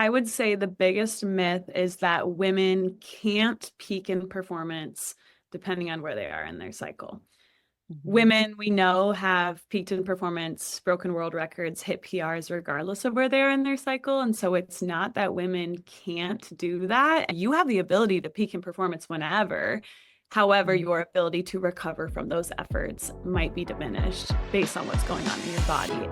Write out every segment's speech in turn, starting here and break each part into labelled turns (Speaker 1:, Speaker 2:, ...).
Speaker 1: I would say the biggest myth is that women can't peak in performance depending on where they are in their cycle. Women we know have peaked in performance, broken world records, hit PRs regardless of where they are in their cycle. And so it's not that women can't do that. You have the ability to peak in performance whenever. However, your ability to recover from those efforts might be diminished based on what's going on in your body.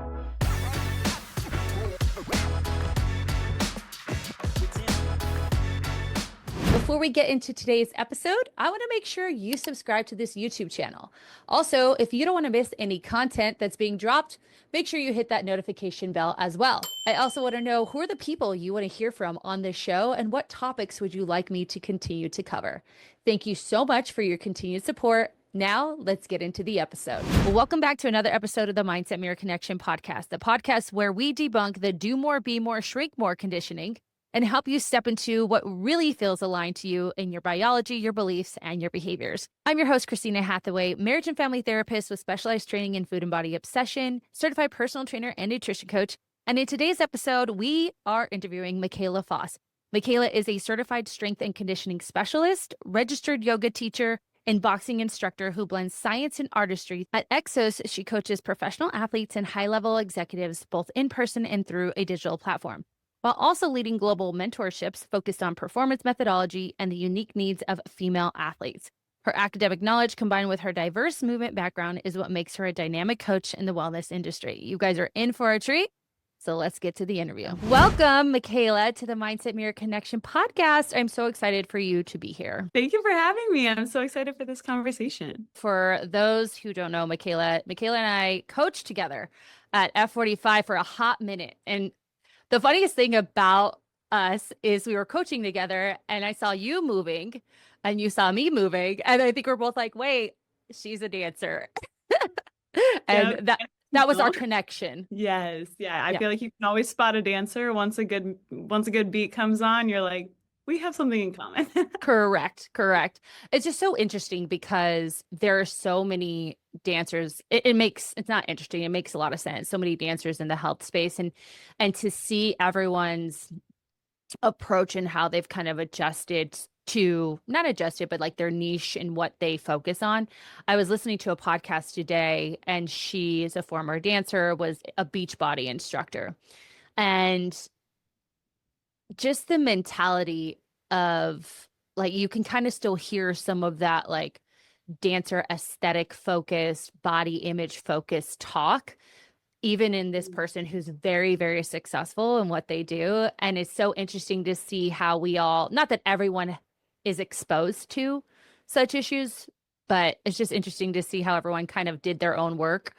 Speaker 2: Before we get into today's episode, I want to make sure you subscribe to this YouTube channel. Also, if you don't want to miss any content that's being dropped, make sure you hit that notification bell as well. I also want to know who are the people you want to hear from on this show and what topics would you like me to continue to cover. Thank you so much for your continued support. Now, let's get into the episode. Well, welcome back to another episode of the Mindset Mirror Connection podcast, the podcast where we debunk the do more, be more, shrink more conditioning and help you step into what really feels aligned to you in your biology, your beliefs, and your behaviors. I'm your host, Christina Hathaway, marriage and family therapist with specialized training in food and body obsession, certified personal trainer and nutrition coach. And in today's episode, we are interviewing Mikayla Foss. Mikayla is a certified strength and conditioning specialist, registered yoga teacher, and boxing instructor who blends science and artistry. At EXOS, she coaches professional athletes and high-level executives, both in person and through a digital platform, while also leading global mentorships focused on performance methodology and the unique needs of female athletes. Her academic knowledge combined with her diverse movement background is what makes her a dynamic coach in the wellness industry. You guys are in for a treat, so let's get to the interview. Welcome, Mikayla, to the Mindset Mirror Connection podcast. I'm so excited for you to be here.
Speaker 1: Thank you for having me. I'm so excited for this conversation.
Speaker 2: For those who don't know Mikayla and I coached together at F45 for a hot minute. And the funniest thing about us is we were coaching together and I saw you moving and you saw me moving. And I think we're both like, wait, she's a dancer. And that was our connection.
Speaker 1: Yes. Yeah. I feel like you can always spot a dancer once a good beat comes on, you're like, we have something in common.
Speaker 2: Correct. It's just so interesting because there are so many dancers. It's not interesting. It makes a lot of sense. So many dancers in the health space and to see everyone's approach and how they've kind of not adjusted, but like their niche and what they focus on. I was listening to a podcast today and she is a former dancer, was a Beachbody instructor. And just the mentality of like, you can kind of still hear some of that like dancer aesthetic focused, body image focused talk, even in this person who's very, very successful in what they do. And it's so interesting to see how not that everyone is exposed to such issues, but it's just interesting to see how everyone kind of did their own work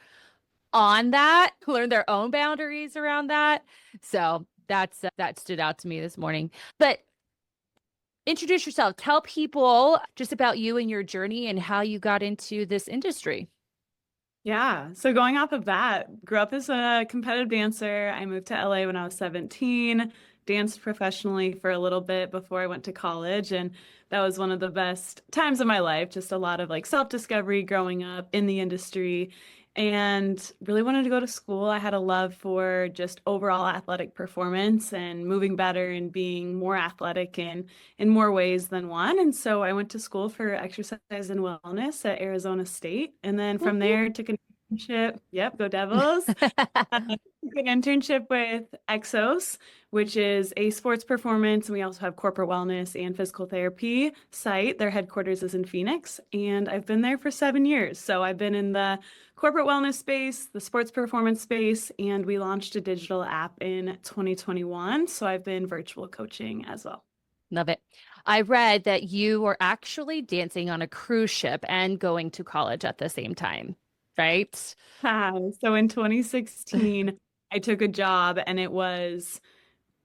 Speaker 2: on that, learned their own boundaries around that. So that stood out to me this morning. But introduce yourself. Tell people just about you and your journey and how you got into this industry.
Speaker 1: Yeah. So going off of that, grew up as a competitive dancer. I moved to LA when I was 17, danced professionally for a little bit before I went to college. And that was one of the best times of my life. Just a lot of like self-discovery growing up in the industry. And really wanted to go to school. I had a love for just overall athletic performance and moving better and being more athletic in more ways than one. And so I went to school for exercise and wellness at Arizona State. And then from there took an internship. Yep, go Devils. Took an internship with EXOS, which is a sports performance. And we also have corporate wellness and physical therapy site. Their headquarters is in Phoenix. And I've been there for 7 years. So I've been in the corporate wellness space, the sports performance space, and we launched a digital app in 2021. So I've been virtual coaching as well.
Speaker 2: Love it. I read that you were actually dancing on a cruise ship and going to college at the same time, right?
Speaker 1: So in 2016, I took a job and it was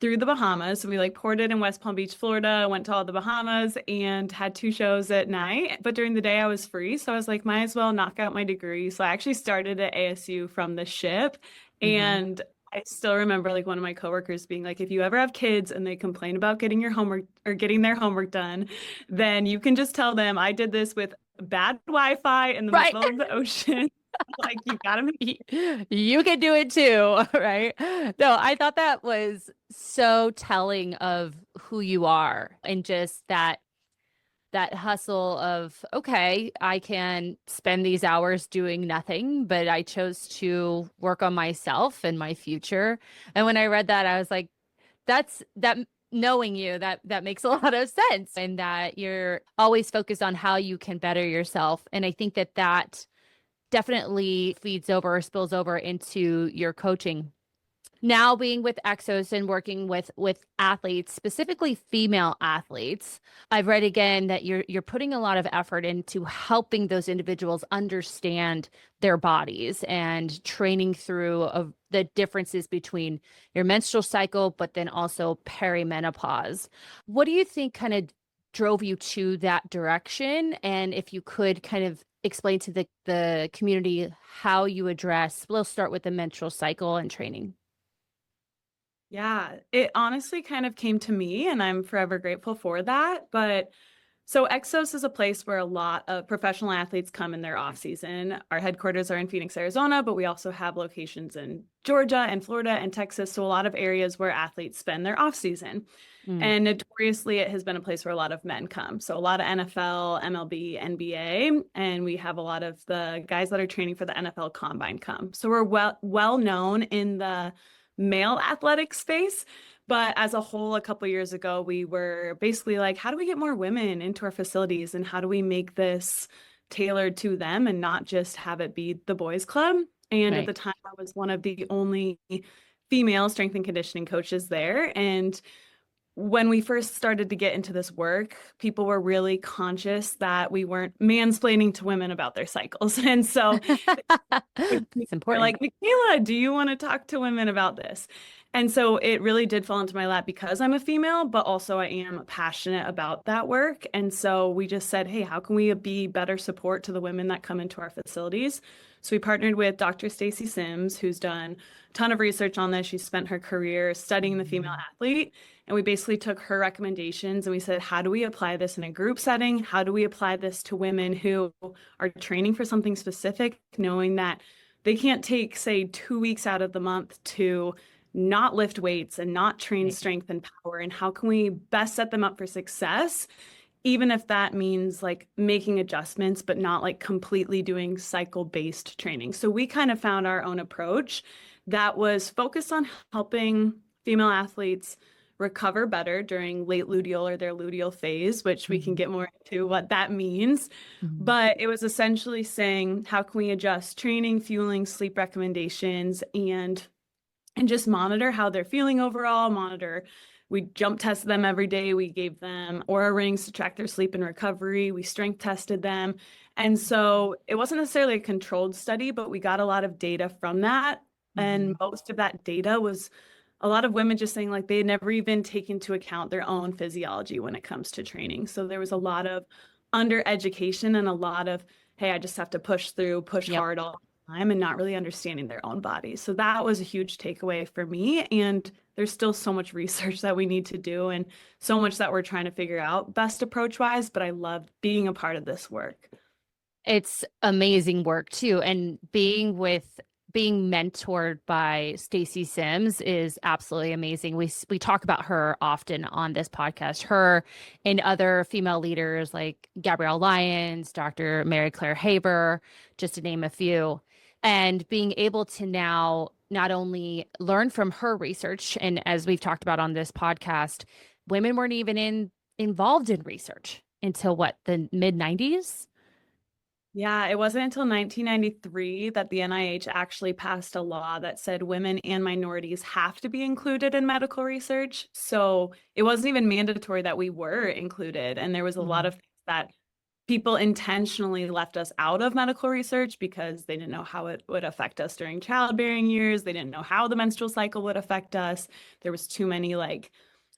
Speaker 1: through the Bahamas. So we like ported in West Palm Beach, Florida, went to all the Bahamas and had 2 shows at night. But during the day I was free. So I was like, might as well knock out my degree. So I actually started at ASU from the ship. And I still remember like one of my coworkers being like, if you ever have kids and they complain about getting your homework or getting their homework done, then you can just tell them I did this with bad Wi-Fi in the middle of the ocean. Like, you gotta make.
Speaker 2: You can do it too, right? No, I thought that was so telling of who you are and just that hustle of, okay, I can spend these hours doing nothing, but I chose to work on myself and my future. And when I read that, I was like, that's that knowing you, that makes a lot of sense, and that you're always focused on how you can better yourself. And I think that definitely feeds over or spills over into your coaching. Now being with Exos and working with athletes, specifically female athletes, I've read again that you're putting a lot of effort into helping those individuals understand their bodies and training through the differences between your menstrual cycle, but then also perimenopause. What do you think kind of drove you to that direction? And if you could kind of explain to the community how you address, we'll start with the menstrual cycle and training.
Speaker 1: Yeah, it honestly kind of came to me, and I'm forever grateful for that. But so Exos is a place where a lot of professional athletes come in their off season. Our headquarters are in Phoenix, Arizona, but we also have locations in Georgia and Florida and Texas. So a lot of areas where athletes spend their off season.
Speaker 2: Mm,
Speaker 1: And notoriously, it has been a place where a lot of men come. So a lot of NFL, MLB, NBA, and we have a lot of the guys that are training for the NFL Combine come. So we're well known in the male athletic space. But as a whole, a couple years ago, we were basically like, how do we get more women into our facilities, and how do we make this tailored to them and not just have it be the boys' club? And at
Speaker 2: right.
Speaker 1: the time, I was one of the only female strength and conditioning coaches there. And when we first started to get into this work, people were really conscious that we weren't mansplaining to women about their cycles. And so
Speaker 2: It's
Speaker 1: they're
Speaker 2: important.
Speaker 1: like, Mikayla, do you want to talk to women about this? And so it really did fall into my lap because I'm a female, but also I am passionate about that work. And so we just said, hey, how can we be better support to the women that come into our facilities? So we partnered with Dr. Stacy Sims, who's done a ton of research on this. She spent her career studying the female athlete. And we basically took her recommendations and we said, how do we apply this in a group setting? How do we apply this to women who are training for something specific, knowing that they can't take, say, 2 weeks out of the month to not lift weights and not train
Speaker 2: Right.
Speaker 1: strength and power? And how can we best set them up for success, even if that means like making adjustments, but not like completely doing cycle-based training? So we kind of found our own approach that was focused on helping female athletes recover better during late luteal or their luteal phase, which we can
Speaker 2: Mhm.
Speaker 1: get more into what that means.
Speaker 2: Mhm.
Speaker 1: But it was essentially saying, how can we adjust training, fueling, sleep recommendations, and just monitor how they're feeling overall, monitor. We jump tested them every day. We gave them Aura rings to track their sleep and recovery. We strength tested them. And so it wasn't necessarily a controlled study, but we got a lot of data from that. And
Speaker 2: Mhm.
Speaker 1: most of that data was a lot of women just saying like they had never even taken into account their own physiology when it comes to training. So there was a lot of under education and a lot of, hey, I just have to push through, push
Speaker 2: Yep.
Speaker 1: hard all the time, and not really understanding their own bodies. So that was a huge takeaway for me. And there's still so much research that we need to do and so much that we're trying to figure out best approach wise. But I love being a part of this work.
Speaker 2: It's amazing work too. And being mentored by Stacy Sims is absolutely amazing. We talk about her often on this podcast, her and other female leaders like Gabrielle Lyons, Dr. Mary Claire Haber, just to name a few. And being able to now not only learn from her research, and as we've talked about on this podcast, women weren't even involved in research until what, the mid 90s?
Speaker 1: Yeah, it wasn't until 1993 that the NIH actually passed a law that said women and minorities have to be included in medical research. So it wasn't even mandatory that we were included. And there was a lot of things that people intentionally left us out of medical research because they didn't know how it would affect us during childbearing years. They didn't know how the menstrual cycle would affect us. There was too many like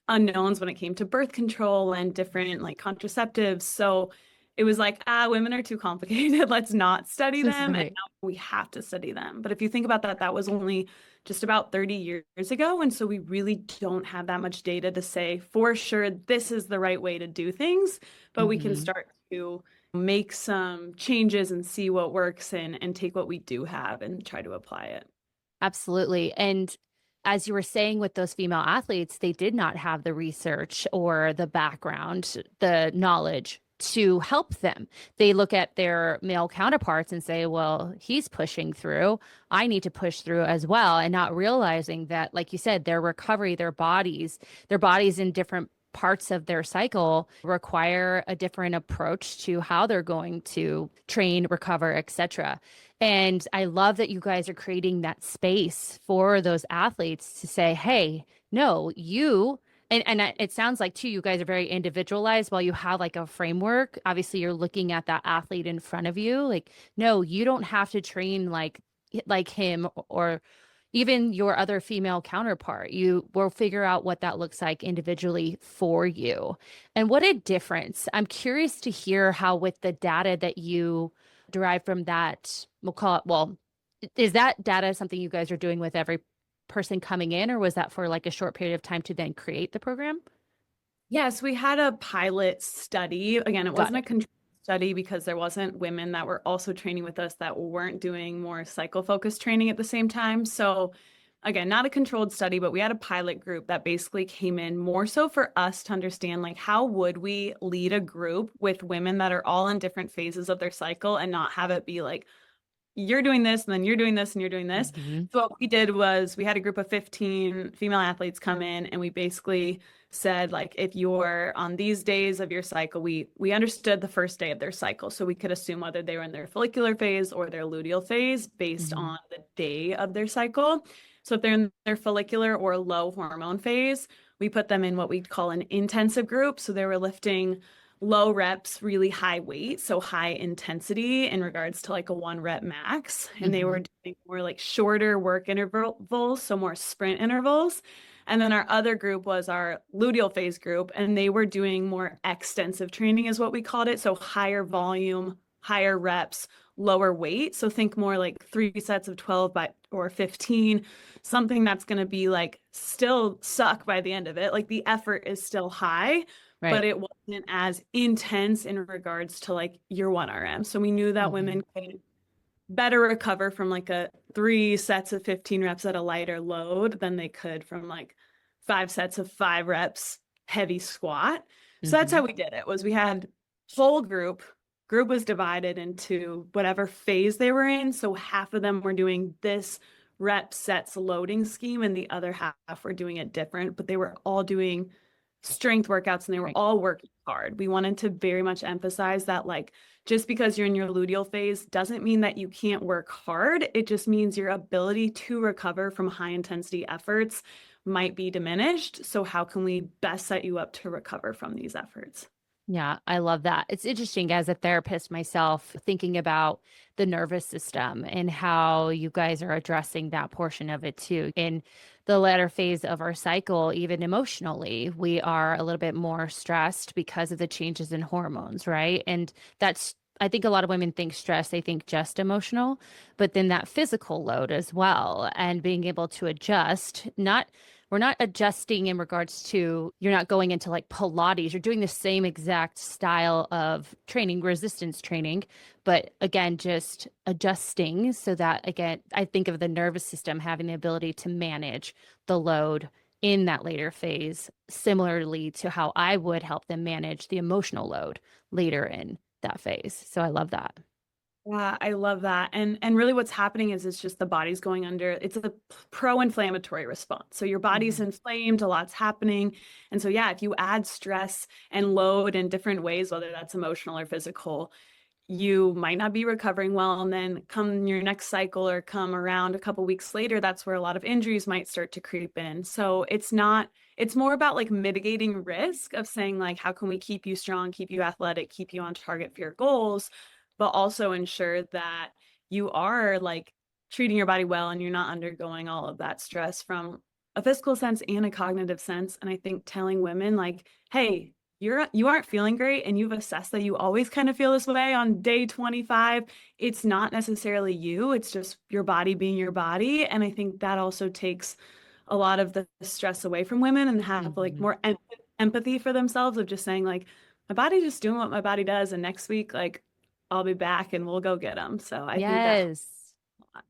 Speaker 1: unknowns when it came to birth control and different like contraceptives. So it was like, women are too complicated. Let's not study them. And
Speaker 2: Right.
Speaker 1: now we have to study them. But if you think about that, that was only just about 30 years ago. And so we really don't have that much data to say for sure this is the right way to do things, but we can
Speaker 2: Hmm.
Speaker 1: start to make some changes and see what works and take what we do have and try to apply it.
Speaker 2: Absolutely. And as you were saying with those female athletes, they did not have the research or the background, the knowledge to help them. They look at their male counterparts and say, well, he's pushing through. I need to push through as well. And not realizing that, like you said, their recovery, their bodies in different parts of their cycle require a different approach to how they're going to train, recover, etc. And I love that you guys are creating that space for those athletes to say, hey, no, you, it sounds like too, you guys are very individualized while you have like a framework. Obviously, you're looking at that athlete in front of you. Like, no, you don't have to train like him or even your other female counterpart. You will figure out what that looks like individually for you. And what a difference. I'm curious to hear how, with the data that you derive from that, we'll call it, well, is that data something you guys are doing with every person coming in, or was that for like a short period of time to then create the program?
Speaker 1: Yes, we had a pilot study. Again, it
Speaker 2: Got
Speaker 1: wasn't a
Speaker 2: it.
Speaker 1: controlled study because there wasn't women that were also training with us that weren't doing more cycle focused training at the same time. So again, not a controlled study, but we had a pilot group that basically came in more so for us to understand like how would we lead a group with women that are all in different phases of their cycle and not have it be like you're doing this and then you're doing this and you're doing this.
Speaker 2: Hmm.
Speaker 1: So what we did was we had a group of 15 female athletes come in and we basically said like if you're on these days of your cycle, we understood the first day of their cycle. So we could assume whether they were in their follicular phase or their luteal phase based
Speaker 2: Hmm.
Speaker 1: on the day of their cycle. So if they're in their follicular or low hormone phase, we put them in what we call an intensive group. So they were lifting low reps, really high weight, so high intensity in regards to like a 1 rep max. And they were
Speaker 2: Hmm.
Speaker 1: doing more like shorter work intervals, so more sprint intervals. And then our other group was our luteal phase group, and they were doing more extensive training, is what we called it. So higher volume, higher reps, lower weight. So think more like 3 sets of 12 by or 15, something that's going to be like still suck by the end of it. Like the effort is still high, but
Speaker 2: Right.
Speaker 1: it wasn't as intense in regards to like your 1 RM. So we knew that
Speaker 2: Hmm.
Speaker 1: women could better recover from like a 3 sets of 15 reps at a lighter load than they could from like 5 sets of 5 reps heavy squat. So that's
Speaker 2: Hmm.
Speaker 1: how we did it was we had whole group was divided into whatever phase they were in. So half of them were doing this rep sets loading scheme and the other half were doing it different, but they were all doing strength workouts and they were
Speaker 2: Right.
Speaker 1: all working hard. We wanted to very much emphasize that like just because you're in your luteal phase doesn't mean that you can't work hard. It just means your ability to recover from high intensity efforts might be diminished. So how can we best set you up to recover from these efforts?
Speaker 2: Yeah, I love that. It's interesting as a therapist myself, thinking about the nervous system and how you guys are addressing that portion of it too. In the latter phase of our cycle, even emotionally, we are a little bit more stressed because of the changes in hormones, right? And that's, I think a lot of women think stress, they think just emotional, but then that physical load as well, and being able to adjust, not we're not adjusting in regards to you're not going into like Pilates. You're doing the same exact style of training, resistance training, but again, just adjusting so that, again, I think of the nervous system having the ability to manage the load in that later phase, similarly to how I would help them manage the emotional load later in that phase. So I love that.
Speaker 1: Yeah, I love that. And really what's happening is it's just the body's going under, it's a pro-inflammatory response. So your body's
Speaker 2: Mhm.
Speaker 1: inflamed, a lot's happening. And so yeah, if you add stress and load in different ways, whether that's emotional or physical, you might not be recovering well. And then come your next cycle or come around a couple weeks later, that's where a lot of injuries might start to creep in. So it's more about like mitigating risk of saying like, how can we keep you strong, keep you athletic, keep you on target for your goals, but also ensure that you are like treating your body well and you're not undergoing all of that stress from a physical sense and a cognitive sense. And I think telling women like, hey, you aren't feeling great and you've assessed that you always kind of feel this way on day 25, it's not necessarily you, it's just your body being your body. And I think that also takes a lot of the stress away from women and have like
Speaker 2: Mhm.
Speaker 1: more empathy for themselves of just saying like my body's just doing what my body does. And next week, like I'll be back and we'll go get them. So I think that helps
Speaker 2: Yes.
Speaker 1: a lot.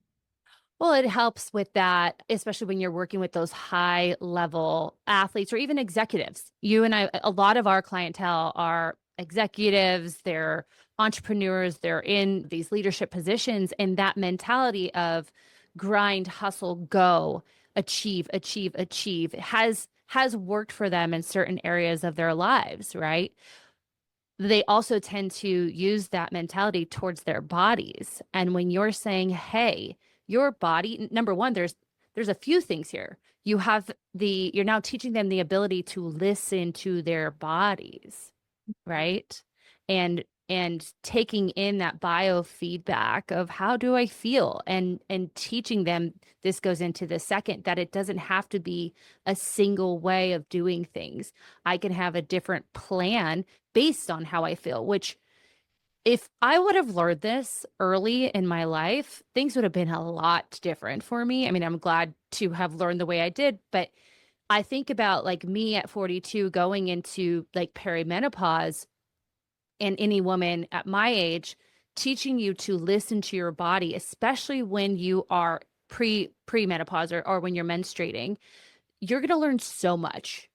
Speaker 2: Well, it helps with that, especially when you're working with those high level athletes or even executives. You and I, a lot of our clientele are executives, they're entrepreneurs, they're in these leadership positions, and that mentality of grind, hustle, go, achieve, achieve, achieve has worked for them in certain areas of their lives, right? They also tend to use that mentality towards their bodies. And when you're saying, hey, your body, number one, there's a few things here. You're now teaching them the ability to listen to their bodies, right? And taking in that biofeedback of how do I feel, and teaching them, this goes into the second, that it doesn't have to be a single way of doing things. I can have a different plan based on how I feel, which if I would have learned this early in my life, things would have been a lot different for me. I mean, I'm glad to have learned the way I did, but I think about like me at 42 going into like perimenopause, and any woman at my age, teaching you to listen to your body, especially when you are premenopause, or when you're menstruating. You're going to learn so much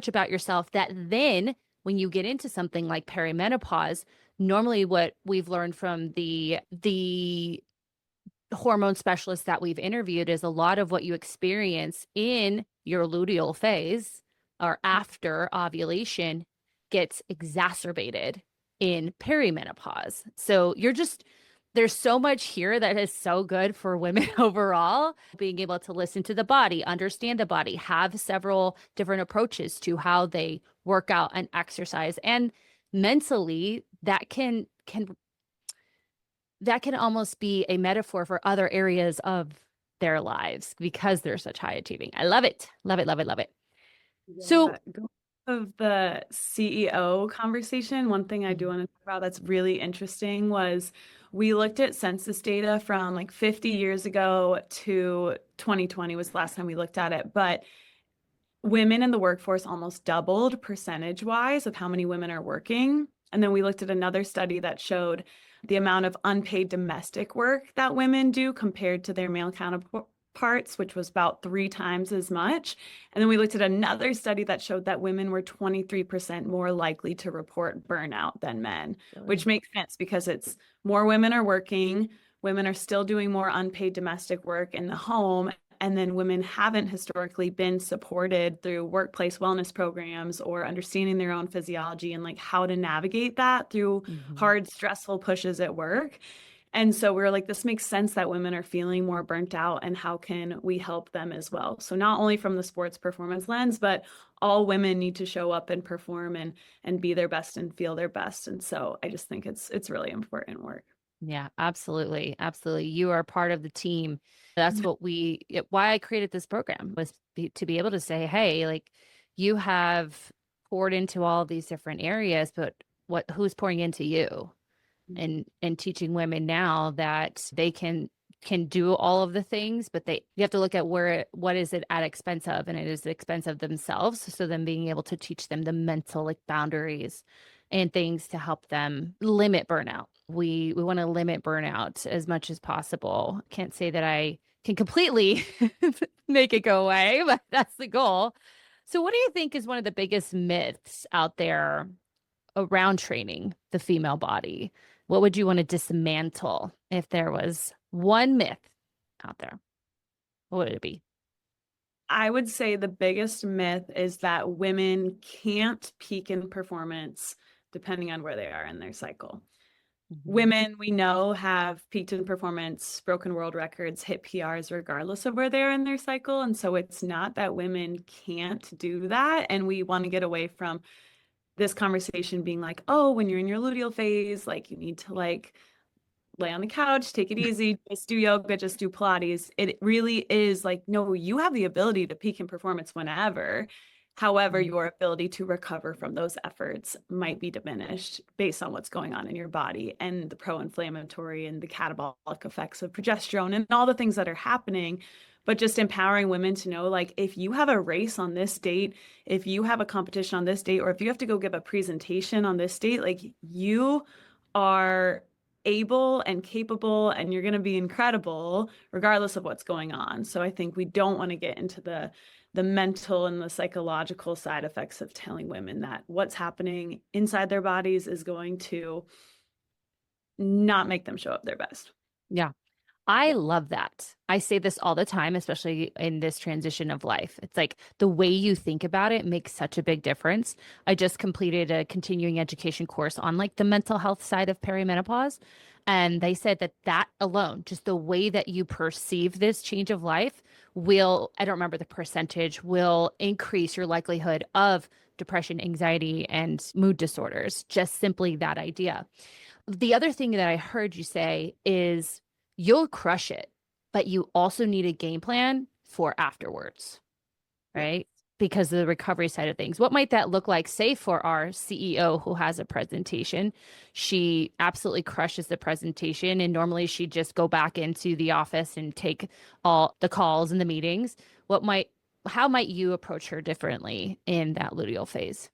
Speaker 2: about yourself that then when you get into something like perimenopause, normally what we've learned from the hormone specialists that we've interviewed is a lot of what you experience in your luteal phase or after ovulation gets exacerbated in perimenopause. So there's so much here that is so good for women overall, being able to listen to the body, understand the body, have several different approaches to how they work out and exercise. And mentally, that can almost be a metaphor for other areas of their lives because they're such high achieving. I love it. Love it, love it, love it. So,
Speaker 1: Yeah, going of the CEO conversation, one thing I do want to talk about that's really interesting was we looked at census data from like 50 years ago to 2020 was the last time we looked at it, but women in the workforce almost doubled percentage wise of how many women are working. And then we looked at another study that showed the amount of unpaid domestic work that women do compared to their male counterparts, which was about 3 times as much. And then we looked at another study that showed that women were 23% more likely to report burnout than men, which
Speaker 2: really?
Speaker 1: makes sense because it's more women are working, women are still doing more unpaid domestic work in the home, and then women haven't historically been supported through workplace wellness programs or understanding their own physiology and like how to navigate that through
Speaker 2: Mhm.
Speaker 1: hard, stressful pushes at work. And so we were like, this makes sense that women are feeling more burnt out, and how can we help them as well? So not only from the sports performance lens, but all women need to show up and perform and be their best and feel their best. And so I just think it's really important work.
Speaker 2: Yeah, absolutely. Absolutely. You are part of the team. That's why I created this program was to be able to say, hey, like you have poured into all of these different areas, but who's pouring into you? And teaching women now that they can do all of the things, but you have to look at what is it at expense of, and it is the expense of themselves. So then being able to teach them the mental like boundaries and things to help them limit burnout. We want to limit burnout as much as possible. Can't say that I can completely make it go away, but that's the goal. So what do you think is one of the biggest myths out there around training the female body? What would you want to dismantle if there was one myth out there? What would it be?
Speaker 1: I would say the biggest myth is that women can't peak in performance depending on where they are in their cycle.
Speaker 2: Mhm.
Speaker 1: Women we know have peaked in performance, broken world records, hit PRs regardless of where they are in their cycle. And so it's not that women can't do that. And we want to get away from this conversation being like, oh, when you're in your luteal phase, like you need to like lay on the couch, take it easy, just do yoga, just do Pilates. It really is like, no, you have the ability to peak in performance whenever. However,
Speaker 2: Mhm.
Speaker 1: your ability to recover from those efforts might be diminished based on what's going on in your body and the pro-inflammatory and the catabolic effects of progesterone and all the things that are happening. but just empowering women to know, like, if you have a race on this date, if you have a competition on this date, or if you have to go give a presentation on this date, like, you are able and capable and you're going to be incredible regardless of what's going on. So I think we don't want to get into the mental and the psychological side effects of telling women that what's happening inside their bodies is going to not make them show up their best.
Speaker 2: Yeah. I love that. I say this all the time, especially in this transition of life. It's like the way you think about it makes such a big difference. I just completed a continuing education course on like the mental health side of perimenopause. And they said that that alone, just the way that you perceive this change of life will, I don't remember the percentage, will increase your likelihood of depression, anxiety, and mood disorders. Just simply that idea. The other thing that I heard you say is you'll crush it, but you also need a game plan for afterwards,
Speaker 1: Yeah.
Speaker 2: right? Because of the recovery side of things. What might that look like, say, for our CEO who has a presentation? She absolutely crushes the presentation, and normally she'd just go back into the office and take all the calls and the meetings. How might you approach her differently in that luteal phase?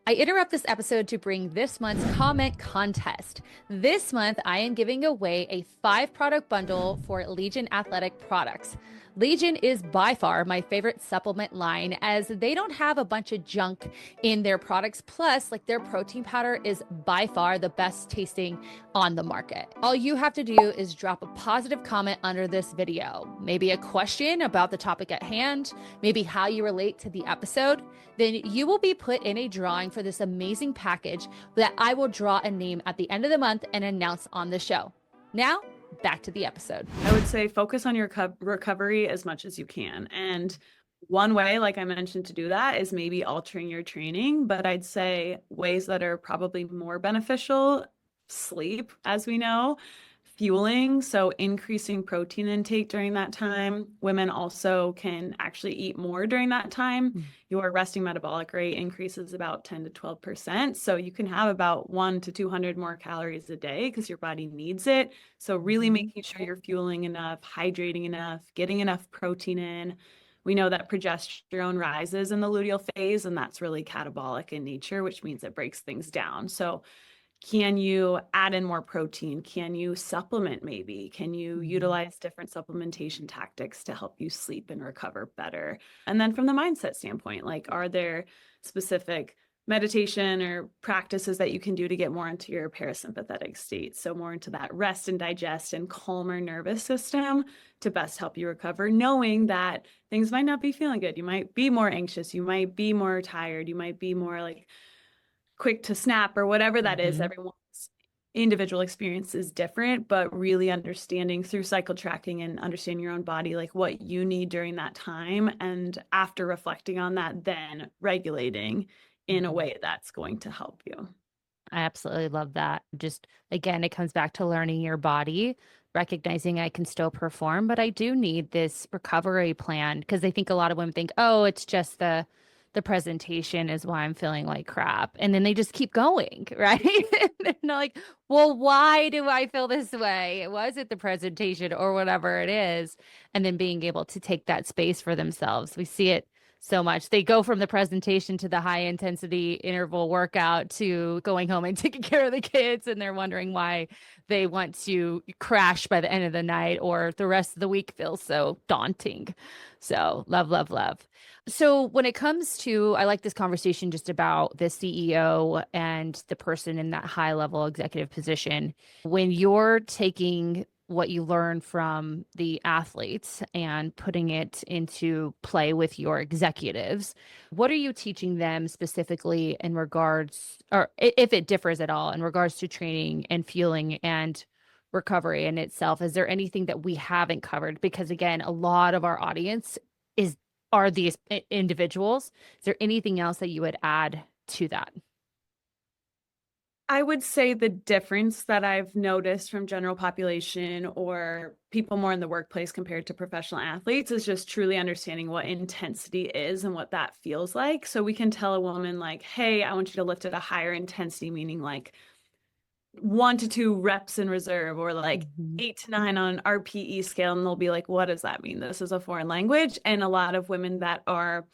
Speaker 2: I interrupt this episode to bring this month's comment contest. This month, I am giving away a 5 product bundle for Legion Athletic products. Legion is by far my favorite supplement line as they don't have a bunch of junk in their products. Plus, like their protein powder is by far the best tasting on the market. All you have to do is drop a positive comment under this video, maybe a question about the topic at hand, maybe how you relate to the episode. Then you will be put in a drawing for this amazing package that I will draw a name at the end of the month and announce on the show. Now, back to the episode.
Speaker 1: I would say focus on your recovery as much as you can. And one way, like I mentioned, to do that is maybe altering your training. But I'd say ways that are probably more beneficial: sleep, as we know, fueling, so increasing protein intake during that time. Women also can actually eat more during that time. Your resting metabolic rate increases about 10 to 12%. So you can have about 1 to 200 more calories a day because your body needs it. So really making sure you're fueling enough, hydrating enough, getting enough protein in. We know that progesterone rises in the luteal phase, and that's really catabolic in nature, which means it breaks things down. So can you add in more protein? Can you supplement maybe? Can you utilize different supplementation tactics to help you sleep and recover better? And then from the mindset standpoint, like, are there specific meditation or practices that you can do to get more into your parasympathetic state? So more into that rest and digest and calmer nervous system to best help you recover, knowing that things might not be feeling good. You might be more anxious. You might be more tired. You might be more like quick to snap or whatever that is. Everyone's individual experience is different, but really understanding through cycle tracking and understanding your own body, like what you need during that time. And after reflecting on that, then regulating in a way that's going to help you.
Speaker 2: I absolutely love that. Just again, it comes back to learning your body, recognizing I can still perform, but I do need this recovery plan because I think a lot of women think, oh, it's just the presentation is why I'm feeling like crap. And then they just keep going, right? And they're like, well, why do I feel this way? Was it the presentation or whatever it is? And then being able to take that space for themselves. We see it so much. They go from the presentation to the high intensity interval workout to going home and taking care of the kids. And they're wondering why they want to crash by the end of the night or the rest of the week feels so daunting. So love, love, love. So when it comes to, I like this conversation just about the CEO and the person in that high level executive position. When you're taking what you learn from the athletes and putting it into play with your executives, what are you teaching them specifically in regards, or if it differs at all, in regards to training and fueling and recovery in itself? Is there anything that we haven't covered? Because again, a lot of our audience are these individuals. Is there anything else that you would add to that?
Speaker 1: I would say the difference that I've noticed from general population or people more in the workplace compared to professional athletes is just truly understanding what intensity is and what that feels like. So we can tell a woman like, hey, I want you to lift at a higher intensity, meaning like 1 to 2 reps in reserve, or like
Speaker 2: Mhm.
Speaker 1: 8 to 9 on an RPE scale. And they'll be like, what does that mean? This is a foreign language. And a lot of women that are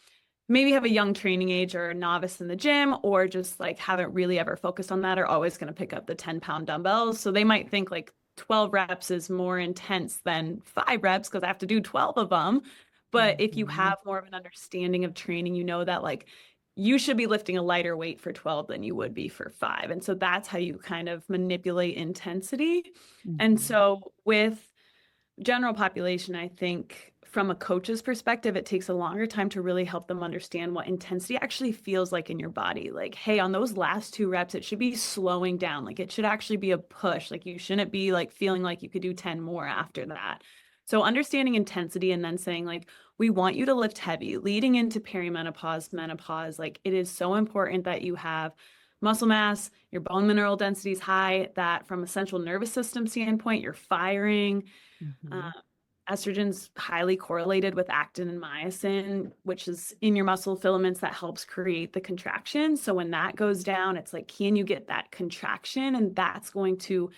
Speaker 1: maybe have a young training age or a novice in the gym, or just like haven't really ever focused on that, are always going to pick up the 10-pound dumbbells. So they might think like 12 reps is more intense than 5 reps because I have to do 12 of them. But if you
Speaker 2: Mhm.
Speaker 1: have more of an understanding of training, you know that like you should be lifting a lighter weight for 12 than you would be for 5. And so that's how you kind of manipulate intensity. And
Speaker 2: Mhm.
Speaker 1: so with general population, I think from a coach's perspective, it takes a longer time to really help them understand what intensity actually feels like in your body. Like, hey, on those last 2 reps, it should be slowing down. Like, it should actually be a push. Like, you shouldn't be like feeling like you could do 10 more after that. So, understanding intensity and then saying, like, we want you to lift heavy leading into perimenopause, menopause. Like, it is so important that you have muscle mass, your bone mineral density is high, that from a central nervous system standpoint, you're firing. Uh,
Speaker 2: Mhm.
Speaker 1: Estrogen's highly correlated with actin and myosin, which is in your muscle filaments that helps create the contraction. So when that goes down, it's like, can you get that contraction? And that's going to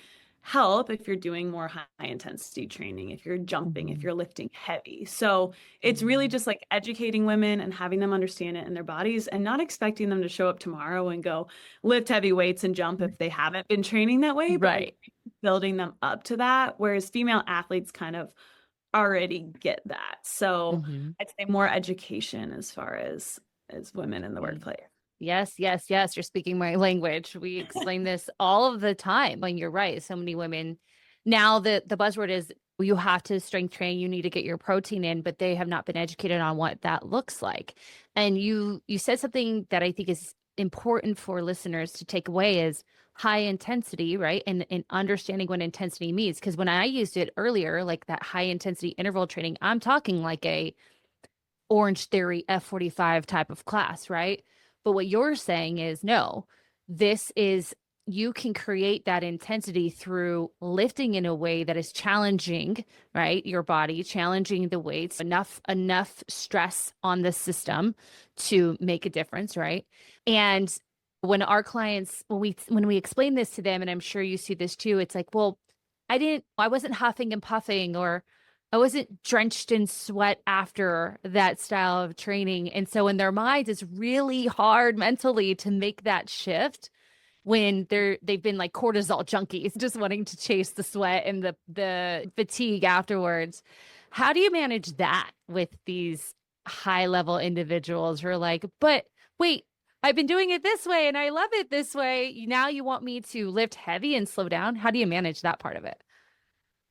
Speaker 1: help if you're doing more high intensity training, if you're jumping, if
Speaker 2: Mhm.
Speaker 1: you're lifting heavy. So it's really
Speaker 2: Mhm.
Speaker 1: just like educating women and having them understand it in their bodies, and not expecting them to show up tomorrow and go lift heavy weights and jump if they haven't been training that way, but like
Speaker 2: Right.
Speaker 1: building them up to that. Whereas female athletes kind of already get that. So
Speaker 2: Mhm.
Speaker 1: I'd say more education as far as women in the
Speaker 2: Mm.
Speaker 1: workplace.
Speaker 2: Yes, yes, yes. You're speaking my language. We explain this all of the time. And you're right. So many women now, the buzzword is you have to strength train, you need to get your protein in, but they have not been educated on what that looks like. And you said something that I think is important for listeners to take away is high intensity, right? And understanding what intensity means. Because when I used it earlier, like that high intensity interval training, I'm talking like a OrangeTheory F45 type of class, right? But what you're saying is no, this is you can create that intensity through lifting in a way that is challenging, right? Your body, challenging the weights, enough stress on the system to make a difference, right? And when our clients, when we explain this to them, and I'm sure you see this too, it's like, well, I wasn't huffing and puffing, or I wasn't drenched in sweat after that style of training. And so in their minds, it's really hard mentally to make that shift when they've been like cortisol junkies, just wanting to chase the sweat and the fatigue afterwards. How do you manage that with these high level individuals who are like, but wait, I've been doing it this way and I love it this way. Now you want me to lift heavy and slow down? How do you manage that part of it?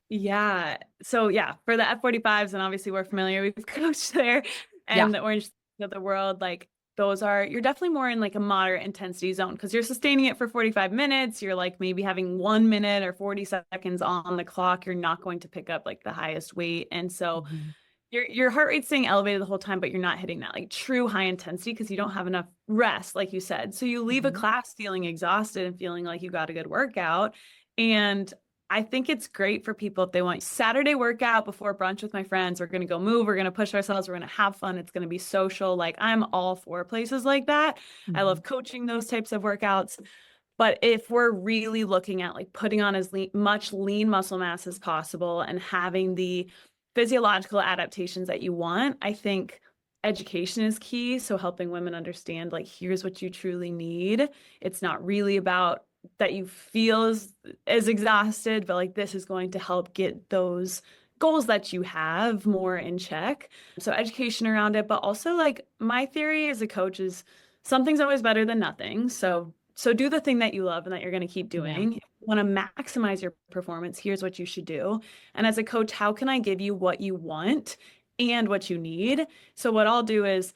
Speaker 1: Yeah. So yeah, for the F45s, and obviously we're familiar, we've coached there,
Speaker 2: Yeah.
Speaker 1: and the orange of the world, like those are, you're definitely more in like a moderate intensity zone because you're sustaining it for 45 minutes. You're like maybe having 1 minute or 40 seconds on the clock. You're not going to pick up like the highest weight. And so
Speaker 2: Mhm.
Speaker 1: your heart rate's staying elevated the whole time, but you're not hitting that like true high intensity because you don't have enough rest, like you said. So you leave a
Speaker 2: Mhm.
Speaker 1: class feeling exhausted and feeling like you got a good workout. And I think it's great for people if they want Saturday workout before brunch with my friends. We're going to go move. We're going to push ourselves. We're going to have fun. It's going to be social. Like I'm all for places like that. I
Speaker 2: Mhm.
Speaker 1: love coaching those types of workouts. But if we're really looking at like putting on as much lean muscle mass as possible and having the physiological adaptations that you want, I think education is key. So helping women understand like, here's what you truly need. It's not really about that you feel as exhausted, but like this is going to help get those goals that you have more in check. So education around it, but also like my theory as a coach is something's always better than nothing. So do the thing that you love and that you're going to keep
Speaker 2: Yeah.
Speaker 1: doing. If you want to maximize your performance, here's what you should do. And as a coach, how can I give you what you want and what you need? So what I'll do is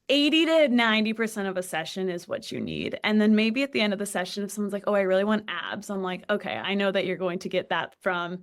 Speaker 1: 80 to 90% of a session is what you need. And then maybe at the end of the session, if someone's like, oh, I really want abs, I'm like, okay, I know that you're going to get that from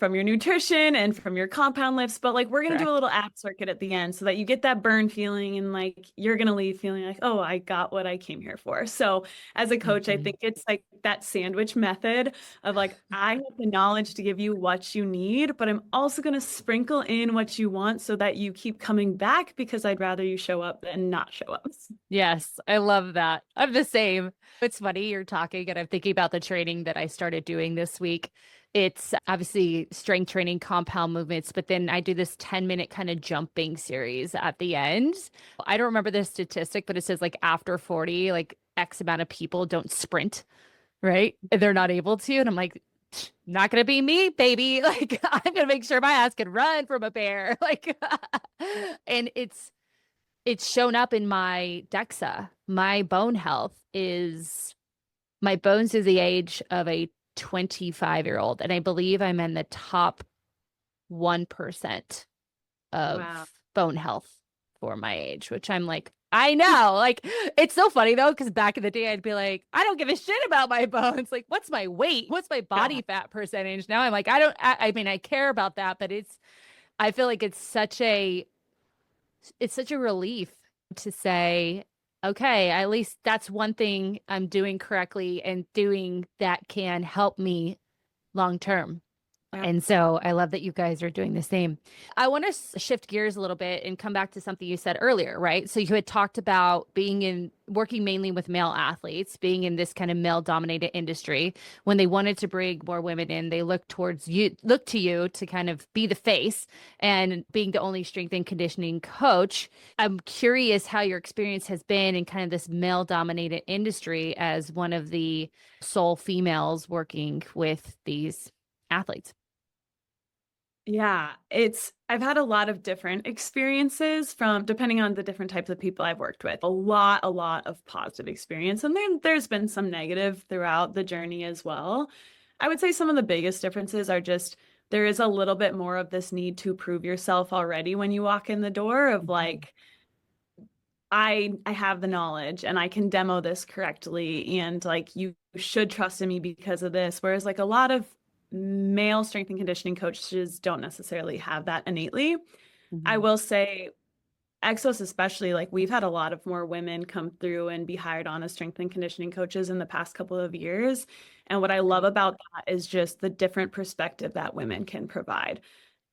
Speaker 1: from your nutrition and from your compound lifts, but like we're going to do a
Speaker 2: Correct.
Speaker 1: little ab circuit at the end so that you get that burn feeling and like you're going to leave feeling like, oh, I got what I came here for. So as a coach, I
Speaker 2: Mhm.
Speaker 1: think it's like that sandwich method of like, I have the knowledge to give you what you need, but I'm also going to sprinkle in what you want so that you keep coming back because I'd rather you show up than not show up.
Speaker 2: Yes, I love that. I'm the same. It's funny you're talking, and I'm thinking about the training that I started doing this week. It's obviously strength training, compound movements, but then I do this 10-minute kind of jumping series at the end. I don't remember the statistic, but it says like after 40, like X amount of people don't sprint, right? They're not able to. And I'm like, not gonna be me, baby. Like I'm gonna make sure my ass can run from a bear. Like and it's shown up in my DEXA. My bone health is my bones is the age of a 25-year-old. And I believe I'm in the top 1% of
Speaker 1: Wow.
Speaker 2: bone health for my age, which I'm like, I know. Like, it's so funny though, because back in the day, I'd be like, I don't give a shit about my bones. Like, what's my weight? What's my
Speaker 1: Yeah.
Speaker 2: body fat percentage? Now I'm like, I mean, I care about that, but I feel like it's such a relief to say, okay, at least that's one thing I'm doing correctly and doing that can help me long term.
Speaker 1: Yeah.
Speaker 2: And so I love that you guys are doing the same. I want to shift gears a little bit and come back to something you said earlier, right? So you had talked about working mainly with male athletes, being in this kind of male dominated industry. When they wanted to bring more women in, they look to you to kind of be the face and being the only strength and conditioning coach. I'm curious how your experience has been in kind of this male dominated industry as one of the sole females working with these athletes.
Speaker 1: Yeah, I've had a lot of different experiences from depending on the different types of people I've worked with. A lot of positive experience. And then there's been some negative throughout the journey as well. I would say some of the biggest differences are just there is a little bit more of this need to prove yourself already when you walk in the door of
Speaker 2: Mhm.
Speaker 1: like, I have the knowledge and I can demo this correctly and like you should trust in me because of this. Whereas like a lot of male strength and conditioning coaches don't necessarily have that innately. I
Speaker 2: Mhm.
Speaker 1: will say Exos especially, like we've had a lot of more women come through and be hired on as strength and conditioning coaches in the past couple of years. And what I love
Speaker 2: Great.
Speaker 1: about that is just the different perspective that women can provide.